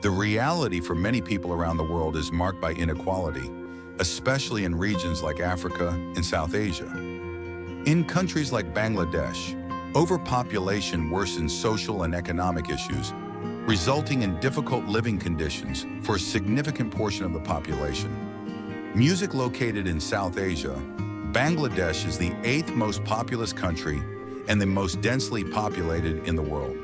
The reality for many people around the world is marked by inequality, especially in regions like Africa and South Asia. In countries like Bangladesh, overpopulation worsens social and economic issues, resulting in difficult living conditions for a significant portion of the population. Music located in South Asia, Bangladesh is the 8th most populous country and the most densely populated in the world.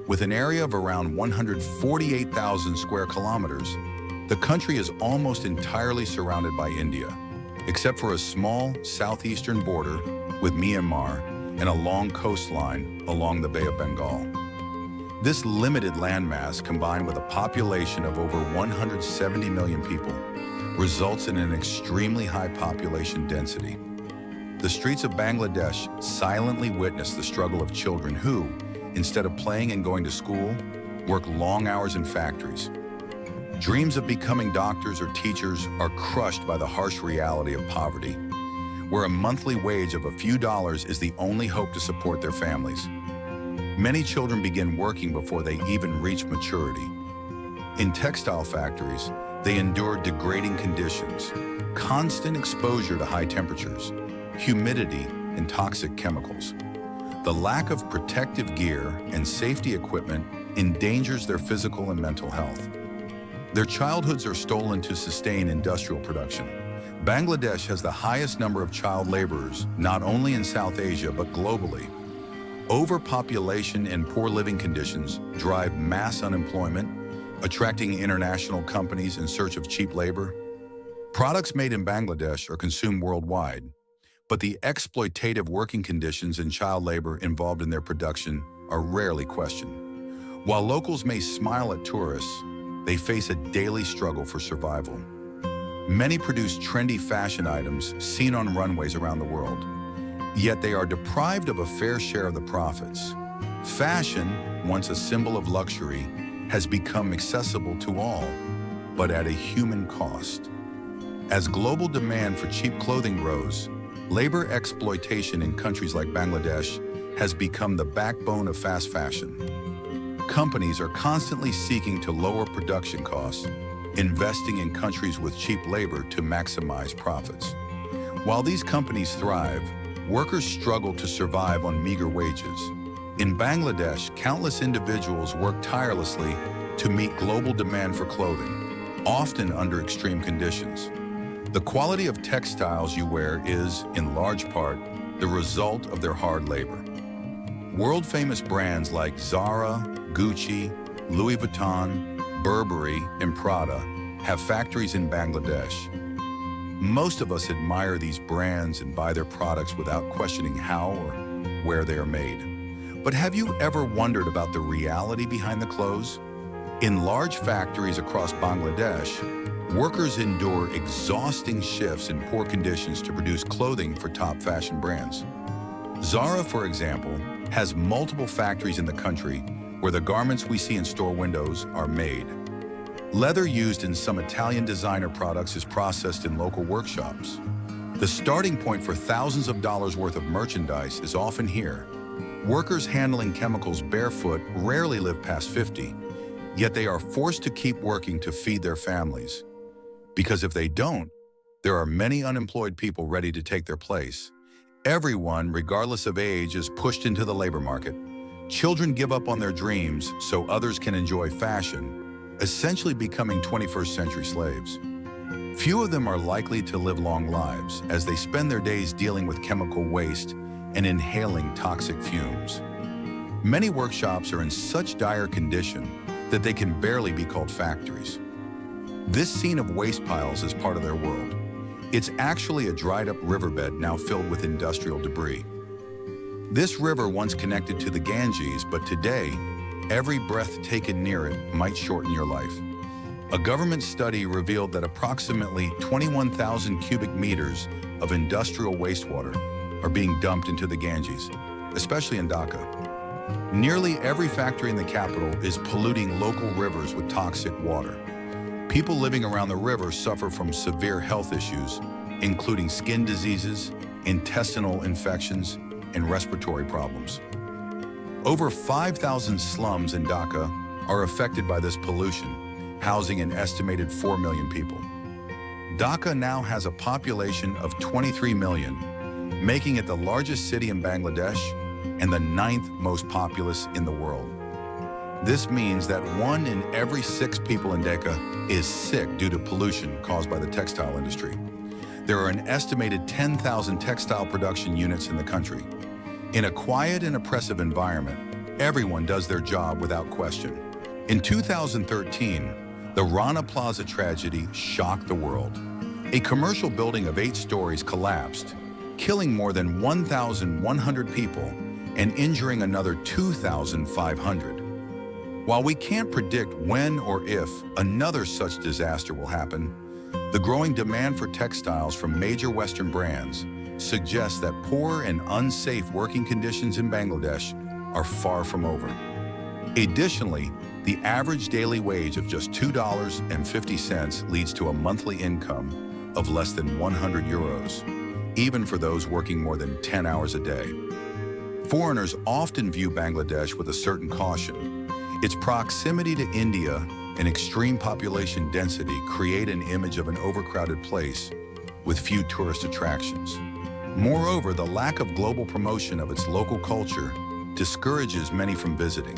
With an area of around 148,000 square kilometers, the country is almost entirely surrounded by India, except for a small southeastern border with Myanmar and a long coastline along the Bay of Bengal. This limited landmass, combined with a population of over 170 million people, results in an extremely high population density. The streets of Bangladesh silently witness the struggle of children who, instead of playing and going to school, work long hours in factories. Dreams of becoming doctors or teachers are crushed by the harsh reality of poverty, where a monthly wage of a few dollars is the only hope to support their families. Many children begin working before they even reach maturity. In textile factories, they endure degrading conditions, constant exposure to high temperatures, humidity, and toxic chemicals. The lack of protective gear and safety equipment endangers their physical and mental health. Their childhoods are stolen to sustain industrial production. Bangladesh has the highest number of child laborers, not only in South Asia, but globally. Overpopulation and poor living conditions drive mass unemployment, attracting international companies in search of cheap labor. Products made in Bangladesh are consumed worldwide, but the exploitative working conditions and child labor involved in their production are rarely questioned. While locals may smile at tourists, they face a daily struggle for survival. Many produce trendy fashion items seen on runways around the world, yet they are deprived of a fair share of the profits. Fashion, once a symbol of luxury, has become accessible to all, but at a human cost. As global demand for cheap clothing grows, labor exploitation in countries like Bangladesh has become the backbone of fast fashion. Companies are constantly seeking to lower production costs, investing in countries with cheap labor to maximize profits. While these companies thrive, workers struggle to survive on meager wages. In Bangladesh, countless individuals work tirelessly to meet global demand for clothing, often under extreme conditions. The quality of textiles you wear is, in large part, the result of their hard labor. World-famous brands like Zara, Gucci, Louis Vuitton, Burberry, and Prada have factories in Bangladesh. Most of us admire these brands and buy their products without questioning how or where they are made. But have you ever wondered about the reality behind the clothes? In large factories across Bangladesh, workers endure exhausting shifts in poor conditions to produce clothing for top fashion brands. Zara, for example, has multiple factories in the country where the garments we see in store windows are made. Leather used in some Italian designer products is processed in local workshops. The starting point for thousands of dollars worth of merchandise is often here. Workers handling chemicals barefoot rarely live past 50, yet they are forced to keep working to feed their families. Because if they don't, there are many unemployed people ready to take their place. Everyone, regardless of age, is pushed into the labor market. Children give up on their dreams so others can enjoy fashion, essentially becoming 21st century slaves. Few of them are likely to live long lives as they spend their days dealing with chemical waste and inhaling toxic fumes. Many workshops are in such dire condition that they can barely be called factories. This scene of waste piles is part of their world. It's actually a dried-up riverbed now filled with industrial debris. This river once connected to the Ganges, but today, every breath taken near it might shorten your life. A government study revealed that approximately 21,000 cubic meters of industrial wastewater are being dumped into the Ganges, especially in Dhaka. Nearly every factory in the capital is polluting local rivers with toxic water. People living around the river suffer from severe health issues, including skin diseases, intestinal infections, and respiratory problems. Over 5,000 slums in Dhaka are affected by this pollution, housing an estimated 4 million people. Dhaka now has a population of 23 million, making it the largest city in Bangladesh and the 9th most populous in the world. This means that 1 in every 6 people in Dhaka is sick due to pollution caused by the textile industry. There are an estimated 10,000 textile production units in the country. In a quiet and oppressive environment, everyone does their job without question. In 2013, the Rana Plaza tragedy shocked the world. A commercial building of 8 stories collapsed, killing more than 1,100 people and injuring another 2,500. While we can't predict when or if another such disaster will happen, the growing demand for textiles from major Western brands suggests that poor and unsafe working conditions in Bangladesh are far from over. Additionally, the average daily wage of just $2.50 leads to a monthly income of less than 100 euros, even for those working more than 10 hours a day. Foreigners often view Bangladesh with a certain caution. Its proximity to India and extreme population density create an image of an overcrowded place with few tourist attractions. Moreover, the lack of global promotion of its local culture discourages many from visiting.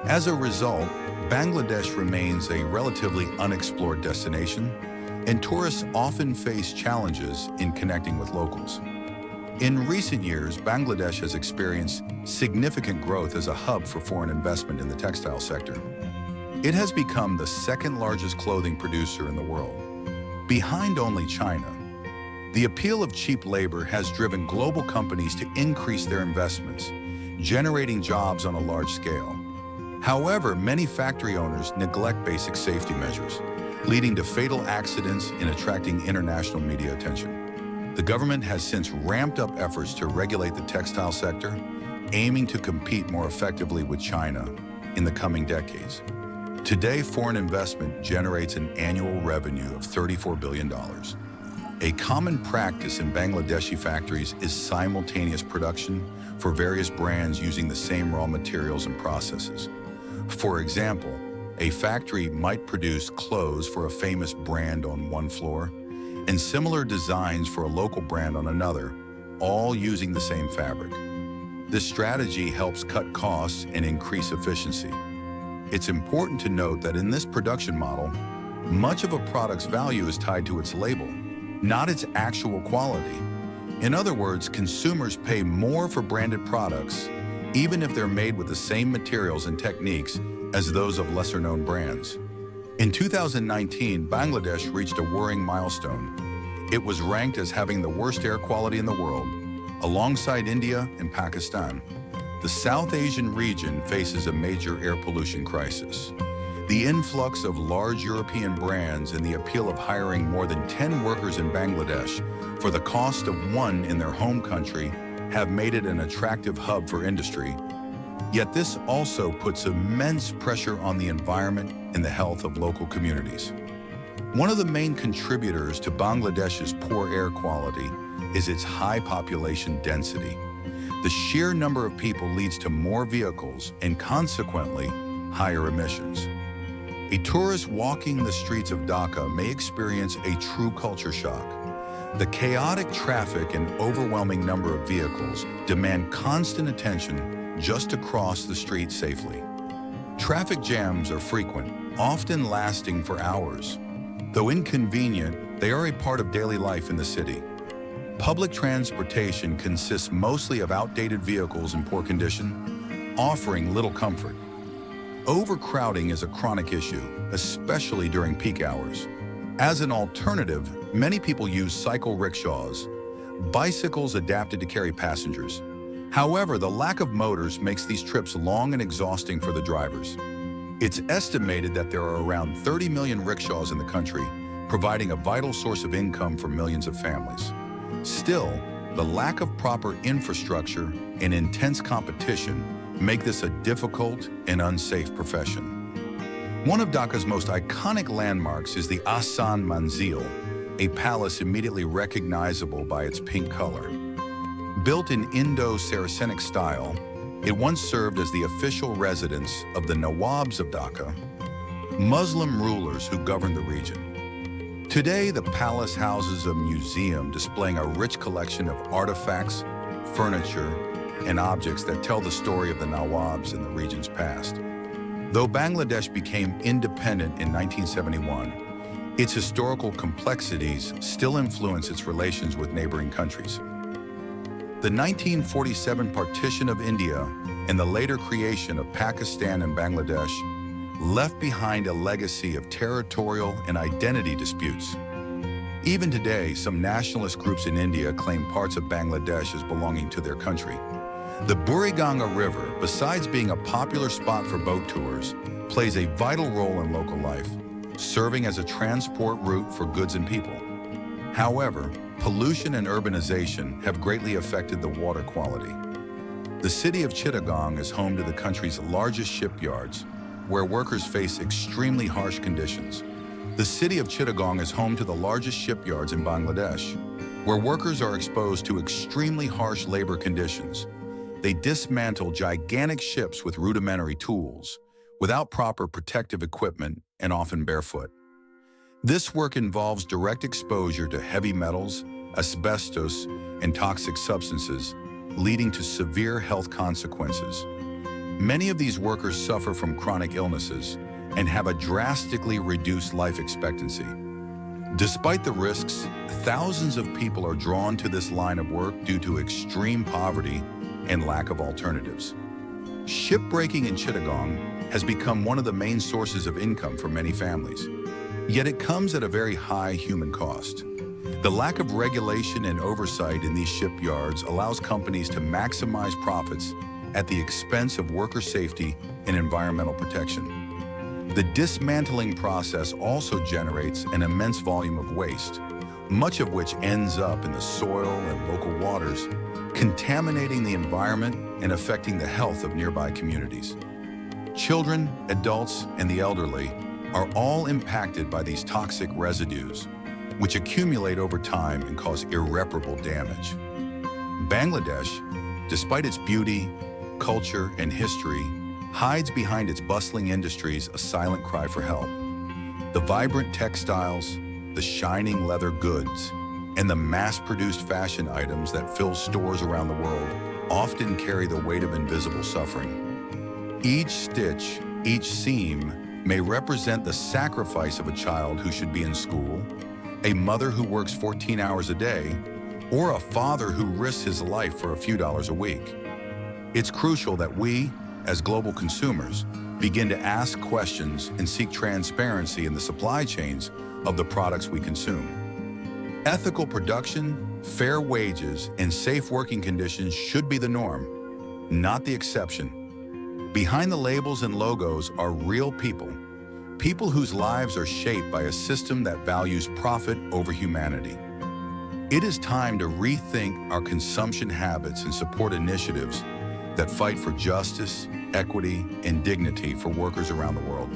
As a result, Bangladesh remains a relatively unexplored destination, and tourists often face challenges in connecting with locals. In recent years, Bangladesh has experienced significant growth as a hub for foreign investment in the textile sector. It has become the 2nd largest clothing producer in the world, behind only China. The appeal of cheap labor has driven global companies to increase their investments, generating jobs on a large scale. However, many factory owners neglect basic safety measures, leading to fatal accidents and attracting international media attention. The government has since ramped up efforts to regulate the textile sector, aiming to compete more effectively with China in the coming decades. Today, foreign investment generates an annual revenue of $34 billion. A common practice in Bangladeshi factories is simultaneous production for various brands using the same raw materials and processes. For example, a factory might produce clothes for a famous brand on one floor and similar designs for a local brand on another, all using the same fabric. This strategy helps cut costs and increase efficiency. It's important to note that in this production model, much of a product's value is tied to its label, not its actual quality. In other words, consumers pay more for branded products, even if they're made with the same materials and techniques as those of lesser-known brands. In 2019, Bangladesh reached a worrying milestone. It was ranked as having the worst air quality in the world, alongside India and Pakistan. The South Asian region faces a major air pollution crisis. The influx of large European brands and the appeal of hiring more than 10 workers in Bangladesh for the cost of 1 in their home country have made it an attractive hub for industry. Yet this also puts immense pressure on the environment and the health of local communities. One of the main contributors to Bangladesh's poor air quality is its high population density. The sheer number of people leads to more vehicles and consequently higher emissions. A tourist walking the streets of Dhaka may experience a true culture shock. The chaotic traffic and overwhelming number of vehicles demand constant attention just to cross the street safely. Traffic jams are frequent, often lasting for hours. Though inconvenient, they are a part of daily life in the city. Public transportation consists mostly of outdated vehicles in poor condition, offering little comfort. Overcrowding is a chronic issue, especially during peak hours. As an alternative, many people use cycle rickshaws, bicycles adapted to carry passengers. However, the lack of motors makes these trips long and exhausting for the drivers. It's estimated that there are around 30 million rickshaws in the country, providing a vital source of income for millions of families. Still, the lack of proper infrastructure and intense competition make this a difficult and unsafe profession. One of Dhaka's most iconic landmarks is the Ahsan Manzil, a palace immediately recognizable by its pink color. Built in Indo-Saracenic style, it once served as the official residence of the Nawabs of Dhaka. Muslim rulers who governed the region. Today, the palace houses a museum displaying a rich collection of artifacts, furniture, and objects that tell the story of the Nawabs in the region's past. Though Bangladesh became independent in 1971, its historical complexities still influence its relations with neighboring countries. The 1947 partition of India and the later creation of Pakistan and Bangladesh left behind a legacy of territorial and identity disputes. Even today, some nationalist groups in India claim parts of Bangladesh as belonging to their country. The Buriganga River, besides being a popular spot for boat tours, plays a vital role in local life, serving as a transport route for goods and people. However, pollution and urbanization have greatly affected the water quality. The city of Chittagong is home to the country's largest shipyards, where workers face extremely harsh conditions. The city of Chittagong is home to the largest shipyards in Bangladesh, where workers are exposed to extremely harsh labor conditions. They dismantle gigantic ships with rudimentary tools, without proper protective equipment and often barefoot. This work involves direct exposure to heavy metals, asbestos, and toxic substances, leading to severe health consequences. Many of these workers suffer from chronic illnesses and have a drastically reduced life expectancy. Despite the risks, thousands of people are drawn to this line of work due to extreme poverty and lack of alternatives. Shipbreaking in Chittagong has become one of the main sources of income for many families. Yet it comes at a very high human cost. The lack of regulation and oversight in these shipyards allows companies to maximize profits at the expense of worker safety and environmental protection. The dismantling process also generates an immense volume of waste, much of which ends up in the soil and local waters, contaminating the environment and affecting the health of nearby communities. Children, adults, and the elderly are all impacted by these toxic residues, which accumulate over time and cause irreparable damage. Bangladesh, despite its beauty, culture, and history, hides behind its bustling industries a silent cry for help. The vibrant textiles, the shining leather goods, and the mass-produced fashion items that fill stores around the world often carry the weight of invisible suffering. Each stitch, each seam, may represent the sacrifice of a child who should be in school, a mother who works 14 hours a day, or a father who risks his life for a few dollars a week. It's crucial that we, as global consumers, begin to ask questions and seek transparency in the supply chains of the products we consume. Ethical production, fair wages, and safe working conditions should be the norm, not the exception. Behind the labels and logos are real people, people whose lives are shaped by a system that values profit over humanity. It is time to rethink our consumption habits and support initiatives that fight for justice, equity, and dignity for workers around the world.